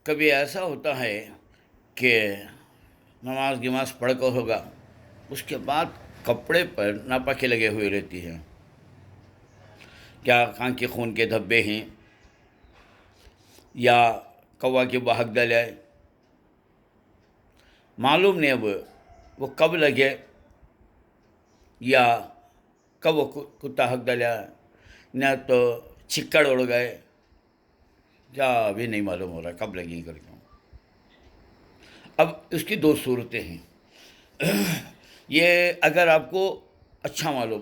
کبھی ایسا ہوتا ہے کہ نماز گماز پڑھ کر ہوگا، اس کے بعد کپڑے پر ناپاکی لگے ہوئے رہتی ہے. کیا کہاں کے خون کے دھبے ہیں یا کوا کے بہک ڈلے، معلوم نہیں. اب وہ کب لگے یا کب وہ کتا حق ڈالا، نہ تو چکڑ اڑ گئے، کیا ابھی نہیں معلوم ہو رہا کب لگی کر کے. اب اس کی دو صورتیں ہیں. یہ اگر آپ کو اچھا معلوم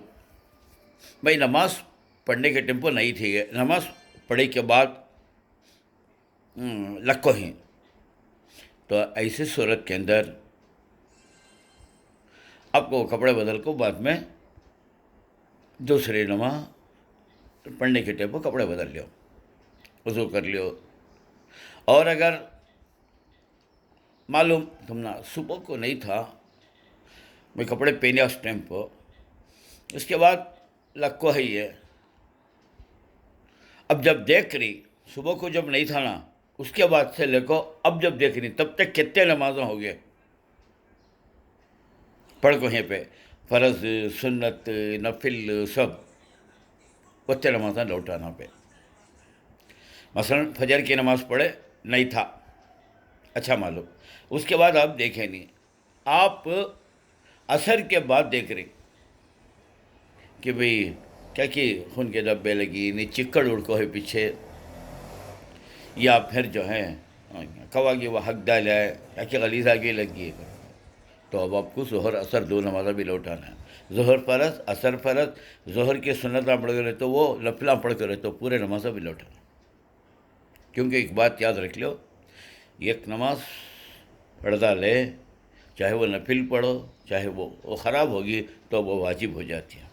بھائی نماز پڑھنے کے ٹیمپو نہیں تھی، نماز پڑھے کے بعد لکو ہیں، تو ایسی صورت کے اندر آپ کو کپڑے بدل کو بعد میں دوسری نماز پڑھنے کے ٹیمپو کپڑے بدل لیو، وضو کر لیو. اور اگر معلوم تم صبح کو نہیں تھا میں کپڑے پہنے اس ٹائم پر، اس کے بعد لکو ہے یہ، اب جب دیکھ رہی صبح کو جب نہیں تھا نا، اس کے بعد سے لے کو اب جب دیکھ رہی تب تک کتنے نمازیں ہو گئے پڑھ کو یہیں پہ، فرض سنت نفل سب اتنے نمازیں لوٹانا پہ. مثلا فجر کی نماز پڑھے نہیں تھا، اچھا معلوم، اس کے بعد آپ دیکھیں نہیں، آپ عصر کے بعد دیکھ رہے کہ بھئی کیا کہ خون کے دھبے لگی، نہیں چکڑ اڑکو ہے پیچھے، یا پھر جو ہے کوا کی وہ حق ڈال ہے یا کہ غلیظ آگے لگی ہے، تو اب آپ کو ظہر عصر دو نمازیں بھی لوٹانا ہے. ظہر فرض عصر فرض، ظہر کی سنتیں پڑھ کر رہے تو وہ نفلیں پڑھ کر رہے تو پورے نمازیں بھی لوٹانا. کیونکہ ایک بات یاد رکھ لو، ایک نماز پڑھتا لے، چاہے وہ نفل پڑھو چاہے وہ خراب ہوگی تو وہ واجب ہو جاتی ہے،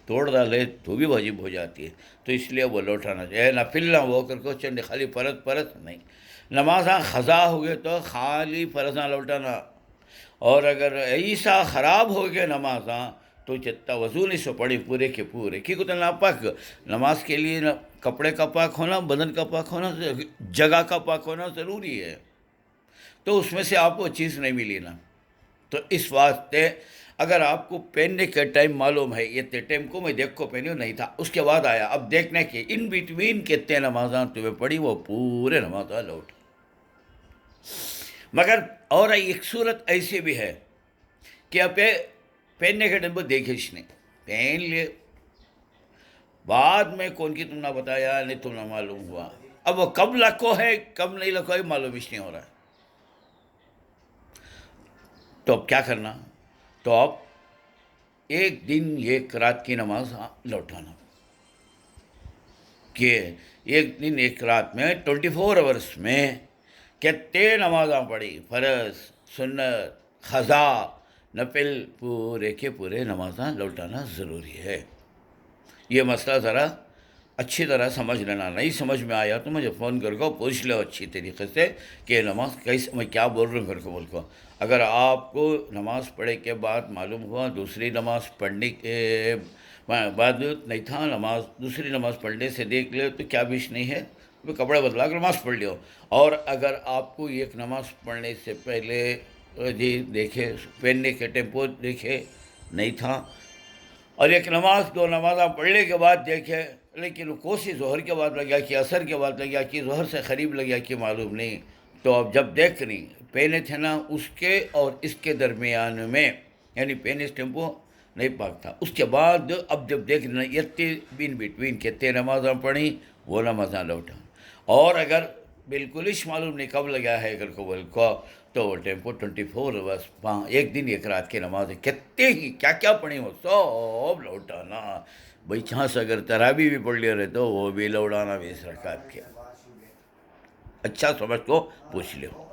توڑ ڈالے تو بھی واجب ہو جاتی ہے. تو اس لیے وہ لوٹانا چاہیے، نفل نہ ہو کر کو چند خالی فرض نہیں. نمازاں خضا ہو گئے تو خالی فرضاں لوٹانا، اور اگر ایسا خراب ہو گیا نمازاں تو جتنا وضو نہیں سو پڑی پورے کے پورے، کیونکہ تو ناپاک نماز کے لیے کپڑے کا پاک ہونا، بدن کا پاک ہونا، جگہ کا پاک ہونا ضروری ہے. تو اس میں سے آپ کو چیز نہیں ملی نا، تو اس واسطے اگر آپ کو پہننے کے ٹائم معلوم ہے یہ ٹائم کو میں دیکھ کو پہنے نہیں تھا، اس کے بعد آیا، اب دیکھنے کے ان بٹوین کتنے نمازاں تمہیں پڑھی وہ پورے نمازاں لوٹ. مگر اور ایک صورت ایسی بھی ہے کہ آپ پہننے کے ٹائم پر دیکھے اس نے پہن لیے، بعد میں کون کی تم نے بتایا نہیں تم نے معلوم ہوا، اب وہ کب لکو ہے کب نہیں لکو ہے معلوم اس نہیں ہو رہا ہے. تو اب کیا کرنا، تو اب ایک دن ایک رات کی نماز لوٹانا، کہ ایک دن ایک رات میں 24 آورس میں کتنے نمازاں پڑھی، فرض سنت قضا نفل پورے کے پورے نمازاں لوٹانا ضروری ہے. یہ مسئلہ ذرا اچھی طرح سمجھ لینا، نہیں سمجھ میں آیا تو مجھے فون کر کو پوچھ لو اچھی طریقے سے کہ نماز کیسے میں کیا بول رہا ہوں کر کو بول کو. اگر آپ کو نماز پڑھے کے بعد معلوم ہوا دوسری نماز پڑھنے کے بعد نہیں تھا، نماز دوسری نماز پڑھنے سے دیکھ لے تو کیا بیش نہیں ہے، کپڑے بدلا کر نماز پڑھ لیو. اور اگر آپ کو ایک نماز پڑھنے سے پہلے جی دیکھے پہننے کے ٹیمپو دیکھے نہیں تھا، اور ایک نماز دو نمازاں پڑھنے کے بعد دیکھے لیکن وہ کوسی ظہر کے بعد لگیا کہ عصر کے بعد لگیا کہ ظہر سے قریب لگیا کہ معلوم نہیں، تو اب جب دیکھ نہیں پہنے تھے نا اس کے اور اس کے درمیان میں، یعنی پہنے اس ٹیمپو نہیں پاک تھا، اس کے بعد اب جب دیکھ لینا یہ بین بٹوین کتنے نمازاں پڑھی وہ نمازاں لوٹا. اور اگر بالکل ہی معلوم نہیں کب لگا ہے اگر کو بول کو تو وہ ٹیمپو 24 بس ایک دن ایک رات کی نماز کتنے ہی کیا کیا پڑھی وہ سب لوٹانا. بھائی چاہاں سے اگر تراویح بھی پڑھ لے رہے تو وہ بھی لوٹانا 20 رکعت کے. اچھا سمجھ کو پوچھ لو.